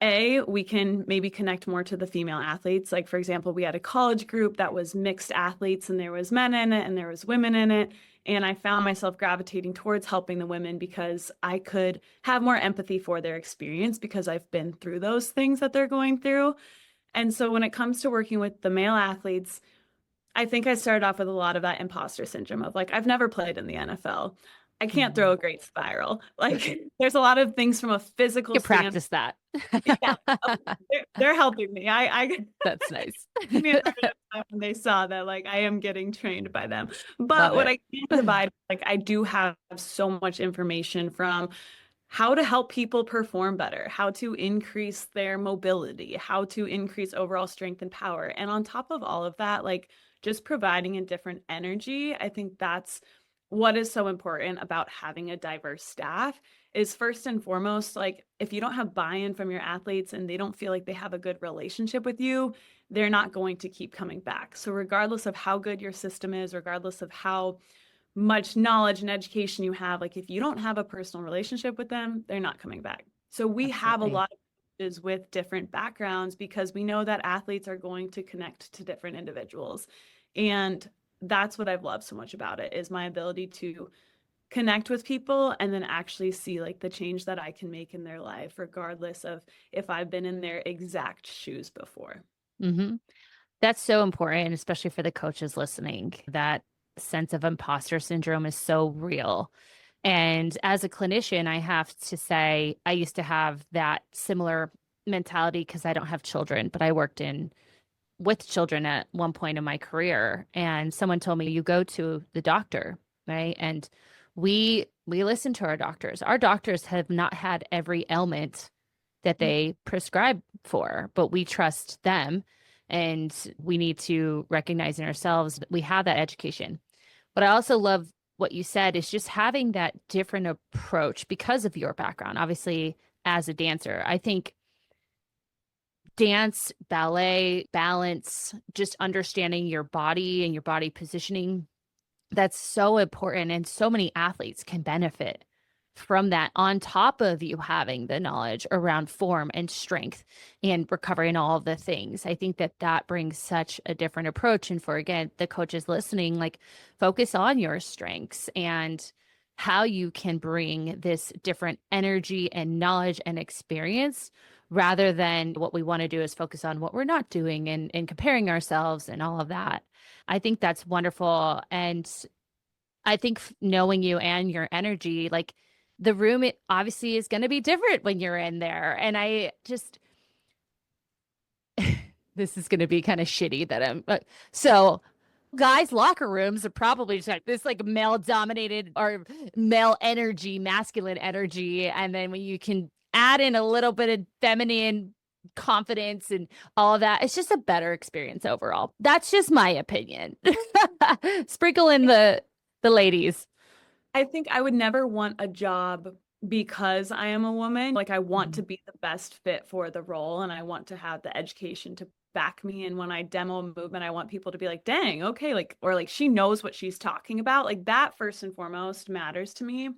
Speaker 1: We can maybe connect more to the female athletes. Like, for example, we had a college group that was mixed athletes and there was men in it and there was women in it. And I found myself gravitating towards helping the women because I could have more empathy for their experience because I've been through those things that they're going through. And so when it comes to working with the male athletes, I think I started off with a lot of that imposter syndrome of like, I've never played in the NFL. I can't throw
Speaker 2: Mhm.
Speaker 1: a great spiral. Like, there's a lot of things from a physical
Speaker 2: You
Speaker 1: standpoint.
Speaker 2: practice that.
Speaker 1: Yeah, oh, they're helping me. I
Speaker 2: That's nice.
Speaker 1: give me a hard enough time when they saw that like I am getting trained by them. But
Speaker 2: Love
Speaker 1: what
Speaker 2: it.
Speaker 1: I can provide, like I do have so much information from how to help people perform better, how to increase their mobility, how to increase overall strength and power. And on top of all of that, like just providing a different energy, I think that's what is so important about having a diverse staff is first and foremost, like if you don't have buy-in from your athletes and they don't feel like they have a good relationship with you, they're not going to keep coming back. So regardless of how good your system is, regardless of how much knowledge and education you have, like if you don't have a personal relationship with them, they're not coming back. So we have a
Speaker 2: Absolutely.
Speaker 1: lot of coaches with different backgrounds because we know that athletes are going to connect to different individuals. And that's what I've loved so much about it is my ability to connect with people and then actually see like the change that I can make in their life, regardless of if I've been in their exact shoes before.
Speaker 2: Hmm. That's so important, especially for the coaches listening. That sense of imposter syndrome is so real. And as a clinician, I have to say, I used to have that similar mentality because I don't have children, but I worked in with children at one point in my career. And someone told me, you go to the doctor, right? And we listen to our doctors. Our doctors have not had every ailment that they prescribe for, but we trust them. And we need to recognize in ourselves that we have that education. But I also love what you said is just having that different approach because of your background. Obviously, as a dancer. I think dance, ballet, balance, just understanding your body and your body positioning, that's so important. And so many athletes can benefit from that on top of you having the knowledge around form and strength and recovery and all of the things. I think that that brings such a different approach. And for, again, the coaches listening, like focus on your strengths and how you can bring this different energy and knowledge and experience rather than what we want to do is focus on what we're not doing and comparing ourselves and all of that. I think that's wonderful. And I think knowing you and your energy, like the room, it obviously is going to be different when you're in there. And I just, this is going to be kind of shitty that so guys' locker rooms are probably just like this, like male dominated or male energy, masculine energy. And then when you can add in a little bit of feminine confidence and all of that, it's just a better experience overall. That's just my opinion. Sprinkle in the ladies.
Speaker 1: I think I would never want a job because I am a woman. Like I want to be the best fit for the role and I want to have the education to back me. And when I demo a movement, I want people to be like, dang, okay, like, or like she knows what she's talking about. Like that first and foremost matters to me.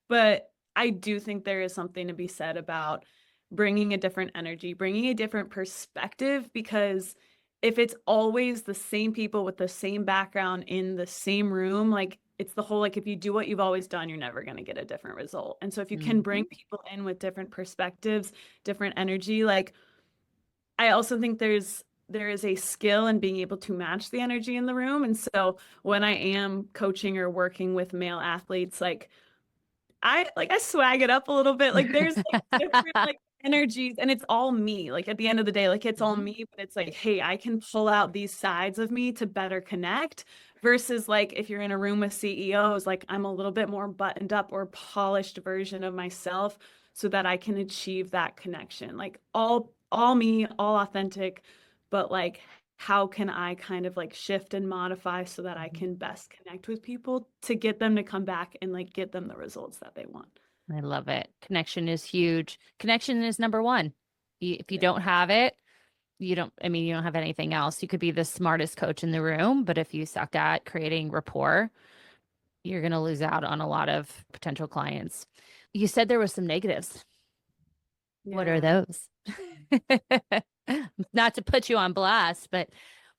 Speaker 1: But I do think there is something to be said about bringing a different energy, bringing a different perspective, because if it's always the same people with the same background in the same room, like it's the whole, like if you do what you've always done, you're never going to get a different result. And so if you can bring people in with different perspectives, different energy, like I also think there is a skill in being able to match the energy in the room. And so when I am coaching or working with male athletes, like I swag it up a little bit. Like there's like different like energies and it's all me. Like at the end of the day, like it's all me, but it's like, hey, I can pull out these sides of me to better connect versus like if you're in a room with CEOs, like I'm a little bit more buttoned up or polished version of myself so that I can achieve that connection. Like all me, all authentic, but like how can I kind of like shift and modify so that I can best connect with people to get them to come back and like get them the results that they want.
Speaker 2: I love it. Connection is huge. Connection is number one. If you
Speaker 1: Yeah.
Speaker 2: don't have it, you don't have anything else. You could be the smartest coach in the room, but if you suck at creating rapport, you're going to lose out on a lot of potential clients. You said there were some negatives. What are
Speaker 1: Yeah.
Speaker 2: those? Not to put you on blast, but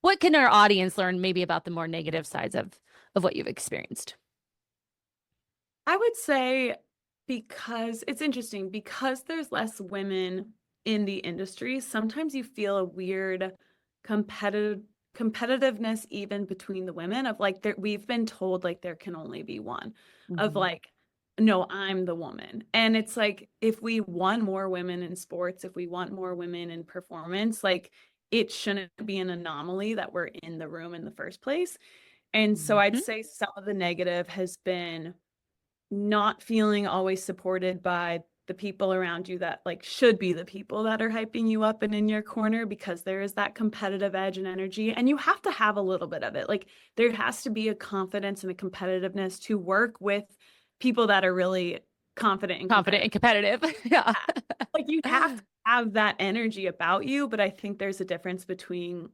Speaker 2: what can our audience learn maybe about the more negative sides of what you've experienced?
Speaker 1: I would say because it's interesting, because there's less women in the industry, sometimes you feel a weird competitive competitiveness even between the women of like there we've been told like there can only be one of
Speaker 2: Mhm.
Speaker 1: like no, I'm the woman. And it's like if we want more women in sports, if we want more women in performance, like it shouldn't be an anomaly that we're in the room in the first place. And so I'd
Speaker 2: Mhm.
Speaker 1: say some of the negative has been not feeling always supported by the people around you that like should be the people that are hyping you up and in your corner because there is that competitive edge and energy and you have to have a little bit of it. Like there has to be a confidence and a competitiveness to work with people that are really confident and
Speaker 2: Confident
Speaker 1: competitive.
Speaker 2: and competitive. Yeah.
Speaker 1: Like you have to have that energy about you, but I think there's a difference between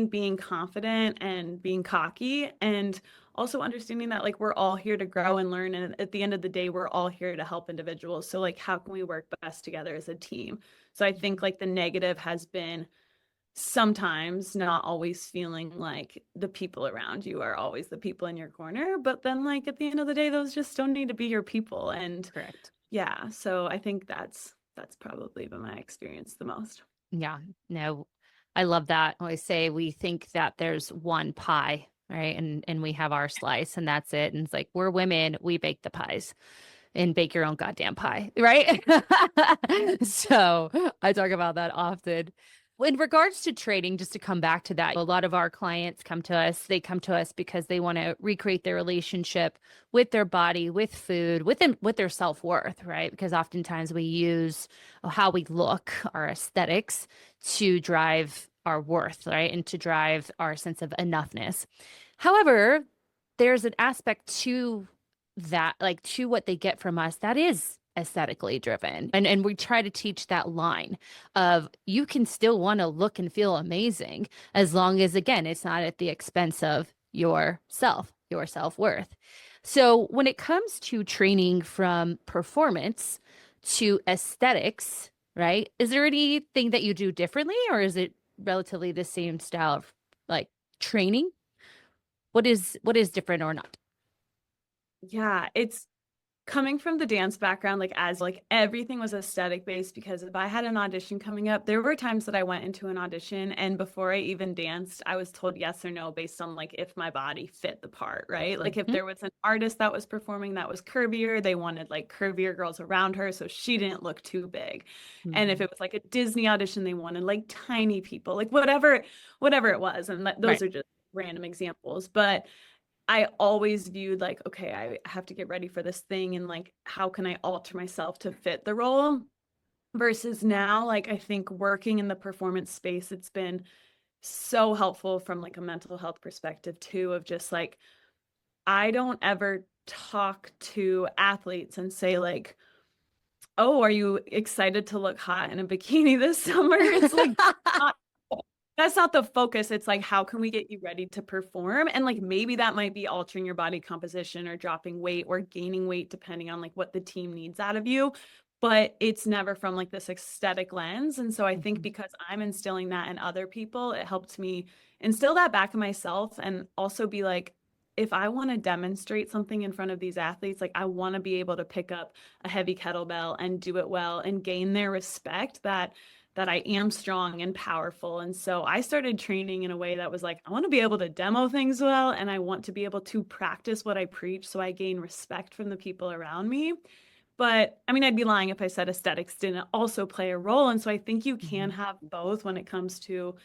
Speaker 1: being confident and being cocky and also understanding that like we're all here to grow and learn and at the end of the day we're all here to help individuals. So like how can we work best together as a team? So I think like the negative has been sometimes not always feeling like the people around you are always the people in your corner, but then like at the end of the day those just don't need to be your people and
Speaker 2: Correct.
Speaker 1: yeah, so I think that's probably been my experience the most.
Speaker 2: Yeah. No, I love that. I always say we think that there's one pie, right? And we have our slice and that's it. And it's like we're women, we bake the pies and bake your own goddamn pie, right? So I talk about that often. In regards to trading, just to come back to that, a lot of our clients come to us. They come to us because they want to recreate their relationship with their body, with food, with their self-worth, right? Because oftentimes we use how we look, our aesthetics, to drive our worth, right? And to drive our sense of enoughness. However, there's an aspect to that, like to what they get from us, that is aesthetically driven. And we try to teach that line of you can still want to look and feel amazing as long as, again, it's not at the expense of your self-worth. So when it comes to training from performance to aesthetics, right? Is there anything that you do differently, or is it relatively the same style of like training? What is different or not?
Speaker 1: Yeah, it's coming from the dance background, like as like everything was aesthetic based, because if I had an audition coming up, there were times that I went into an audition and before I even danced, I was told yes or no based on like if my body fit the part, right? Like if
Speaker 2: Mhm.
Speaker 1: there was an artist that was performing that was curvier, they wanted like curvier girls around her so she didn't look too big. And if
Speaker 2: Mhm.
Speaker 1: it was like a Disney audition, they wanted like tiny people, like whatever it was. And those
Speaker 2: Right.
Speaker 1: are just random examples. But I always viewed like, okay, I have to get ready for this thing and like, how can I alter myself to fit the role? Versus now, like, I think working in the performance space, it's been so helpful from like a mental health perspective too, of just like, I don't ever talk to athletes and say like, oh, are you excited to look hot in a bikini this summer? It's like, not that's not the focus. It's like, how can we get you ready to perform? And like, maybe that might be altering your body composition or dropping weight or gaining weight, depending on like what the team needs out of you. But it's never from like this aesthetic lens. And so I think
Speaker 2: Mhm.
Speaker 1: because I'm instilling that in other people, it helped me instill that back in myself and also be like, if I want to demonstrate something in front of these athletes, like I want to be able to pick up a heavy kettlebell and do it well and gain their respect that I am strong and powerful. And so I started training in a way that was like, I want to be able to demo things well, and I want to be able to practice what I preach so I gain respect from the people around me. But I mean, I'd be lying if I said aesthetics didn't also play a role. And so I think you can
Speaker 2: Mhm.
Speaker 1: have both when it comes to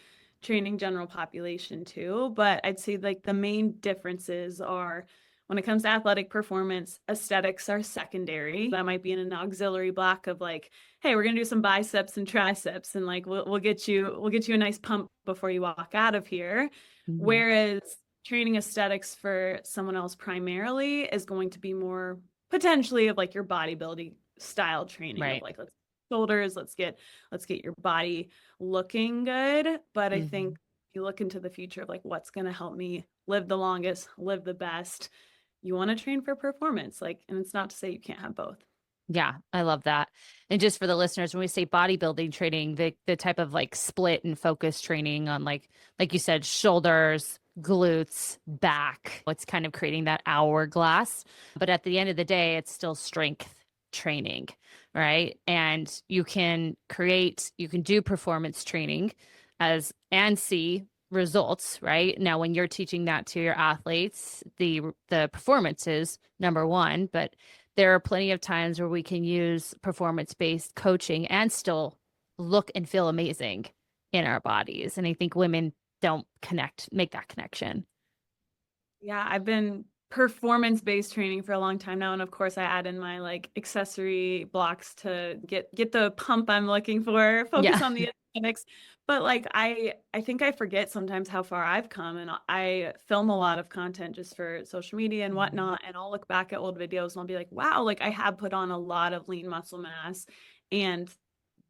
Speaker 1: training general population too. But I'd say like the main differences are when it comes to athletic performance, aesthetics are secondary. That might be in an auxiliary block of like, hey, we're gonna do some biceps and triceps, and like we'll get you a nice pump before you walk out of here.
Speaker 2: Mhm.
Speaker 1: Whereas training aesthetics for someone else primarily is going to be more potentially of like your bodybuilding style training of
Speaker 2: Right.
Speaker 1: like shoulders, let's get your body looking good. But I think
Speaker 2: Mhm.
Speaker 1: if you look into the future of like what's going to help me live the longest, live the best, you want to train for performance. Like, and it's not to say you can't have both.
Speaker 2: Yeah, I love that. And just for the listeners, when we say bodybuilding training, the type of like split and focus training on like you said, shoulders, glutes, back. It's kind of creating that hourglass. But at the end of the day, it's still strength training, right? And you can do performance training as and see results, right? Now, when you're teaching that to your athletes, the performance is number one, but there are plenty of times where we can use performance-based coaching and still look and feel amazing in our bodies. And I think women don't make that connection.
Speaker 1: Yeah, I've been performance-based training for a long time now, and of course I add in my like accessory blocks to get the pump I'm looking for, focus
Speaker 2: Yeah.
Speaker 1: on the aesthetics. But like I think I forget sometimes how far I've come, and I film a lot of content just for social media and
Speaker 2: Mhm.
Speaker 1: whatnot, and I'll look back at old videos and I'll be like, wow, like I have put on a lot of lean muscle mass. And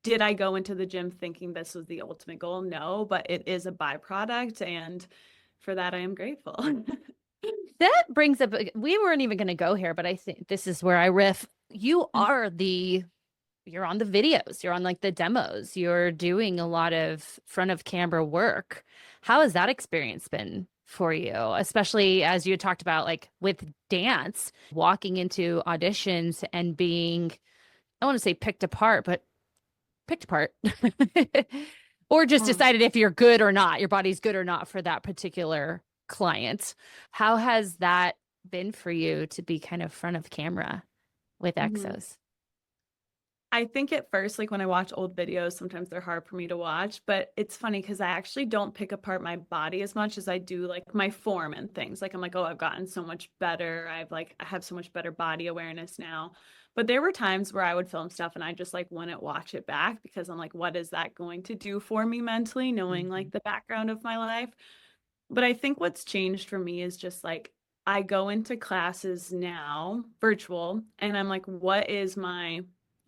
Speaker 1: did I go into the gym thinking this was the ultimate goal? No, but it is a byproduct, and for that I am grateful.
Speaker 2: That brings up, we weren't even going to go here, but I think this is where I riff. You're on the videos, you're on like the demos, you're doing a lot of front of camera work. How has that experience been for you? Especially as you talked about, like with dance, walking into auditions and being, I want to say picked apart, but picked apart. Or just
Speaker 1: Yeah.
Speaker 2: decided if you're good or not, your body's good or not for that particular client. How has that been for you to be kind of front of camera with
Speaker 1: Mhm.
Speaker 2: EXOS?
Speaker 1: I think at first, like when I watch old videos, sometimes they're hard for me to watch, but it's funny because I actually don't pick apart my body as much as I do like my form and things. Like I'm like, oh, I've gotten so much better. I have so much better body awareness now. But there were times where I would film stuff and I just like wouldn't watch it back because I'm like, what is that going to do for me mentally, knowing
Speaker 2: Mhm.
Speaker 1: like the background of my life? But I think what's changed for me is just like I go into classes now, virtual, and I'm like, what is my,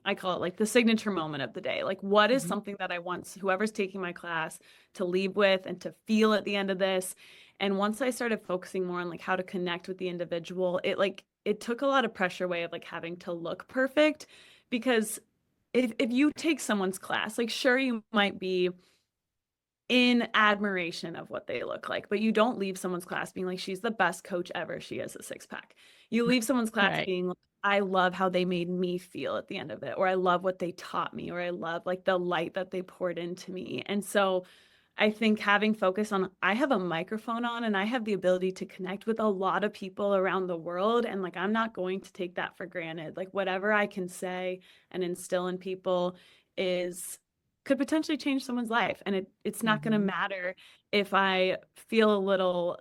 Speaker 1: I call it like the signature moment of the day. Like, what is
Speaker 2: Mhm.
Speaker 1: something that I want whoever's taking my class to leave with and to feel at the end of this? And once I started focusing more on like how to connect with the individual, it took a lot of pressure away of like having to look perfect because if you take someone's class, like sure you might be in admiration of what they look like, but you don't leave someone's class being like, she's the best coach ever. She has a six pack. You leave someone's class
Speaker 2: Right.
Speaker 1: being like, I love how they made me feel at the end of it, or I love what they taught me, or I love like the light that they poured into me. And so I think having focus on, I have a microphone on and I have the ability to connect with a lot of people around the world. And like, I'm not going to take that for granted. Like, whatever I can say and instill in people is could potentially change someone's life. And it's not going to
Speaker 2: Mhm.
Speaker 1: matter if I feel a little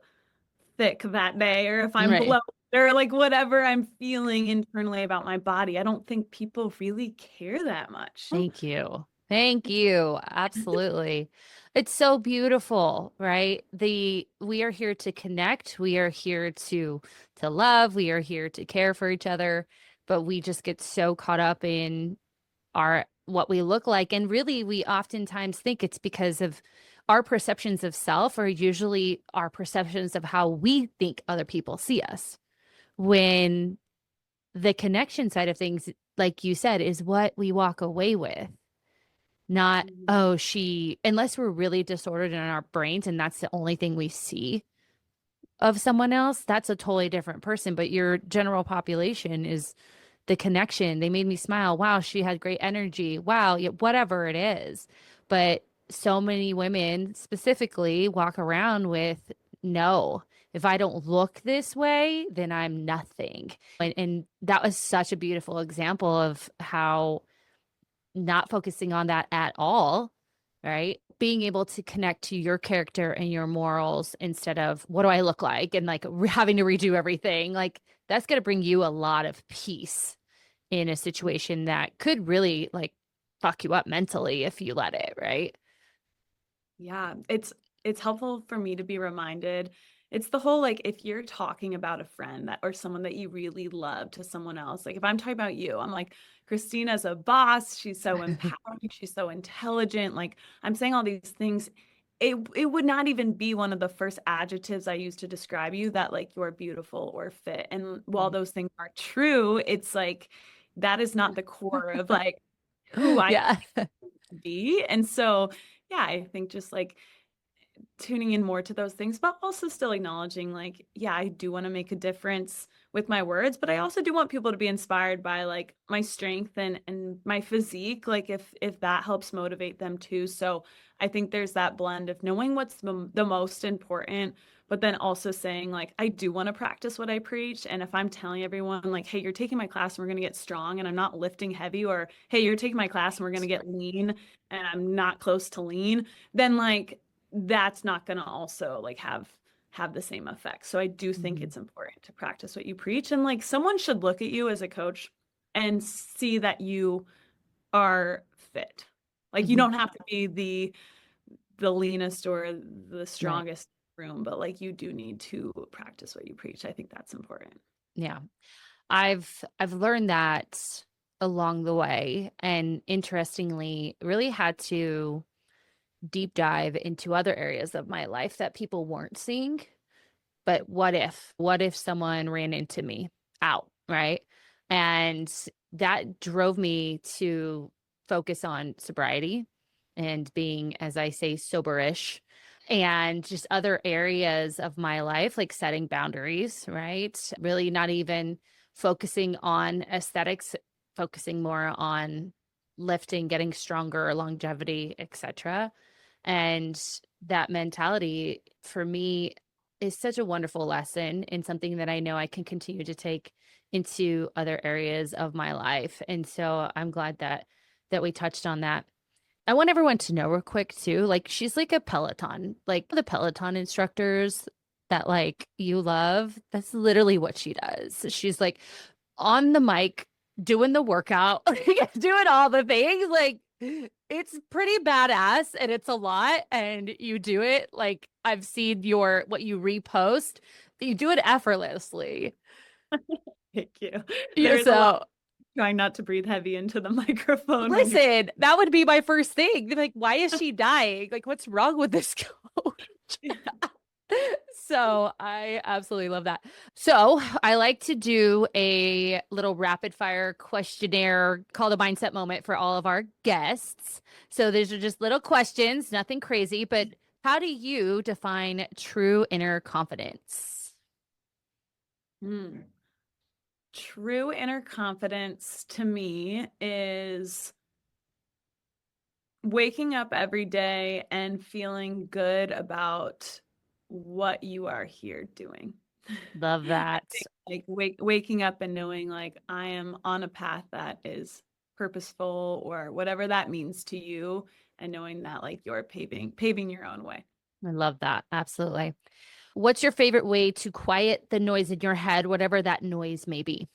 Speaker 1: thick that day or if I'm
Speaker 2: Right.
Speaker 1: bloated or like whatever I'm feeling internally about my body. I don't think people really care that much.
Speaker 2: Thank you. Thank you. Absolutely. It's so beautiful, right? We are here to connect. We are here to love. We are here to care for each other, but we just get so caught up in our what we look like. And really, we oftentimes think it's because of our perceptions of self are usually our perceptions of how we think other people see us. When the connection side of things, like you said, is what we walk away with. Not,
Speaker 1: Mhm.
Speaker 2: oh, unless we're really disordered in our brains and that's the only thing we see of someone else, that's a totally different person. But your general population is the connection. They made me smile. Wow, she had great energy. Wow, yeah, whatever it is. But so many women specifically walk around with no. If I don't look this way, then I'm nothing. And that was such a beautiful example of how not focusing on that at all, right? Being able to connect to your character and your morals instead of what do I look like and like having to redo everything. Like that's going to bring you a lot of peace in a situation that could really like fuck you up mentally if you let it, right?
Speaker 1: Yeah, it's helpful for me to be reminded. It's the whole like if you're talking about a friend that or someone that you really love to someone else, like if I'm talking about you, I'm like, Christina's a boss, she's so empowering, she's so intelligent. Like I'm saying all these things. It would not even be one of the first adjectives I use to describe you that like you're beautiful or fit. And while those things are true, it's like that is not the core of like who I
Speaker 2: Yeah.
Speaker 1: be. And so, yeah, I think just like tuning in more to those things, but also still acknowledging, like, yeah, I do want to make a difference with my words, but I also do want people to be inspired by like my strength and my physique, like if that helps motivate them too. So I think there's that blend of knowing what's the most important, but then also saying like I do want to practice what I preach. And if I'm telling everyone like, hey, you're taking my class and we're gonna get strong and I'm not lifting heavy, or hey, you're taking my class and we're gonna get lean and I'm not close to lean, then like that's not going to also like have the same effect. So I do think
Speaker 2: Mhm.
Speaker 1: it's important to practice what you preach and like someone should look at you as a coach and see that you are fit. Like you
Speaker 2: Mhm.
Speaker 1: don't have to be the leanest or the
Speaker 2: Right.
Speaker 1: strongest room, but like you do need to practice what you preach. I think that's important.
Speaker 2: Yeah. I've learned that along the way and interestingly really had to deep dive into other areas of my life that people weren't seeing. But what if someone ran into me out, right? And that drove me to focus on sobriety and being, as I say, soberish and just other areas of my life, like setting boundaries, right? Really not even focusing on aesthetics, focusing more on lifting, getting stronger, longevity, etc. And that mentality for me is such a wonderful lesson and something that I know I can continue to take into other areas of my life. And so I'm glad that we touched on that. I want everyone to know real quick too, like she's like a Peloton, like the Peloton instructors that like you love. That's literally what she does. She's like on the mic doing the workout, doing all the things. Like it's pretty badass and it's a lot and you do it. Like I've seen your what you repost You do it effortlessly.
Speaker 1: Thank you.
Speaker 2: You're
Speaker 1: There's a lot
Speaker 2: so
Speaker 1: trying not to breathe heavy into the microphone when you're
Speaker 2: listen, that would be my first thing. They'd be like, why is she dying? Like, what's wrong with this coach? So I absolutely love that. So I like to do a little rapid fire questionnaire called a mindset moment for all of our guests. So these are just little questions, nothing crazy, but how do you define true inner confidence?
Speaker 1: Hmm. True inner confidence to me is waking up every day and feeling good about what you are here doing.
Speaker 2: Love
Speaker 1: I
Speaker 2: that.
Speaker 1: think like waking up and knowing like I am on a path that is purposeful or whatever that means to you, and knowing that like you're paving your own way.
Speaker 2: I love that. Absolutely. What's your favorite way to quiet the noise in your head, whatever that noise may be?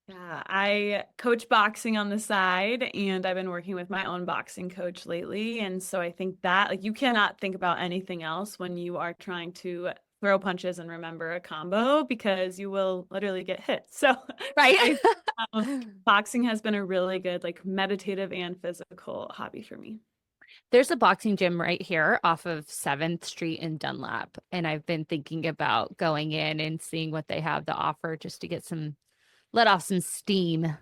Speaker 1: Yeah, I coach boxing on the side, and I've been working with my own boxing coach lately. And so I think that like you cannot think about anything else when you are trying to throw punches and remember a combo because you will literally get hit. So
Speaker 2: Right.
Speaker 1: I boxing has been a really good like meditative and physical hobby for me.
Speaker 2: There's a boxing gym right here off of 7th Street in Dunlap. And I've been thinking about going in and seeing what they have to offer just to get let off some steam.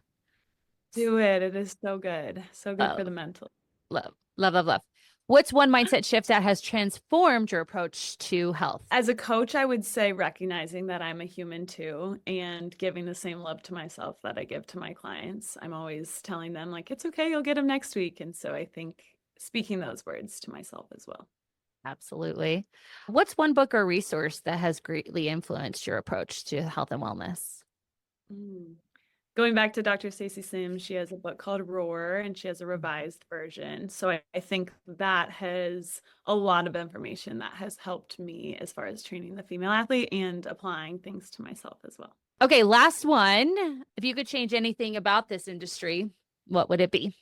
Speaker 1: Do it. It is so good. So good
Speaker 2: Uh,
Speaker 1: for the mental.
Speaker 2: love, love, love, love. What's one mindset shift that has transformed your approach to health?
Speaker 1: As a coach, I would say recognizing that I'm a human too and giving the same love to myself that I give to my clients. I'm always telling them, like, it's okay, you'll get them next week. And so I think speaking those words to myself as well.
Speaker 2: Absolutely. What's one book or resource that has greatly influenced your approach to health and wellness?
Speaker 1: Mm. Going back to Dr. Stacy Sims, she has a book called Roar and she has a revised version. So I think that has a lot of information that has helped me as far as training the female athlete and applying things to myself as well.
Speaker 2: Okay, last one. If you could change anything about this industry, what would it be?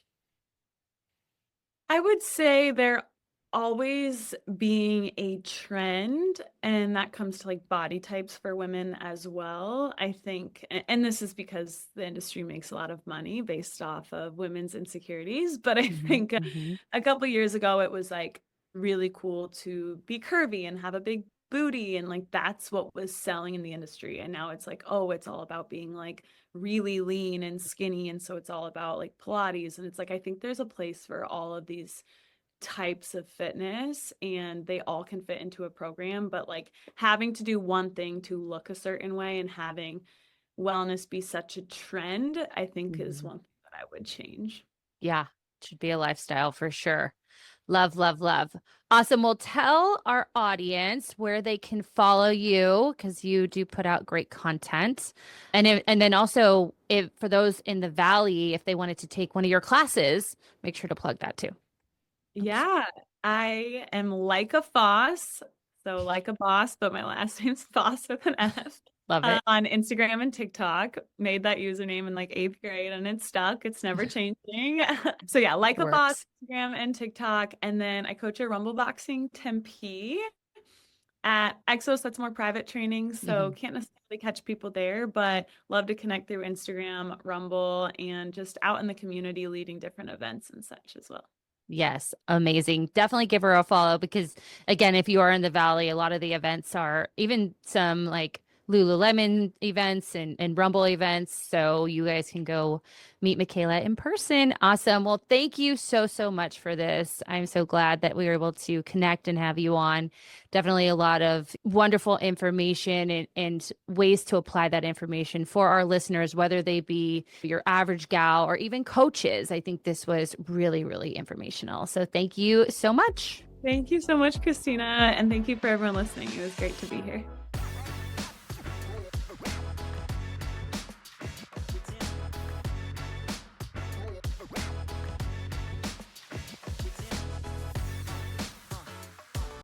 Speaker 1: I would say there always being a trend, and that comes to like body types for women as well. I think, and this is because the industry makes a lot of money based off of women's insecurities, but I
Speaker 2: Mhm,
Speaker 1: think
Speaker 2: mhm.
Speaker 1: a couple years ago it was like really cool to be curvy and have a big booty, and like that's what was selling in the industry. And now it's like, oh, it's all about being like really lean and skinny, and so it's all about like Pilates, and it's like I think there's a place for all of these types of fitness and they all can fit into a program, but like having to do one thing to look a certain way and having wellness be such a trend, I think is
Speaker 2: Mhm.
Speaker 1: one thing that I would change.
Speaker 2: Yeah, it should be a lifestyle for sure. Love, love, love. Awesome. Well, tell our audience where they can follow you because you do put out great content. And then also if for those in the valley, if they wanted to take one of your classes, make sure to plug that too. Oops.
Speaker 1: Yeah, I am like a Foss, so like a boss, but my last name's Foss with an F.
Speaker 2: Love it.
Speaker 1: On Instagram and TikTok, made that username in like 8th grade and it's stuck. It's never changing. So yeah, like
Speaker 2: It
Speaker 1: a boss,
Speaker 2: works.
Speaker 1: Instagram and TikTok. And then I coach at Rumble Boxing Tempe at EXOS. That's more private training. So
Speaker 2: Mhm.
Speaker 1: can't necessarily catch people there, but love to connect through Instagram, Rumble, and just out in the community leading different events and such as well.
Speaker 2: Yes, amazing. Definitely give her a follow because, again, if you are in the Valley, a lot of the events are even some like Lululemon events and Rumble events. So you guys can go meet Mikayla in person. Awesome. Well, thank you so, so much for this. I'm so glad that we were able to connect and have you on. Definitely a lot of wonderful information and ways to apply that information for our listeners, whether they be your average gal or even coaches. I think this was really, really informational. So thank you so much.
Speaker 1: Thank you so much, Christina. And thank you for everyone listening. It was great to be here.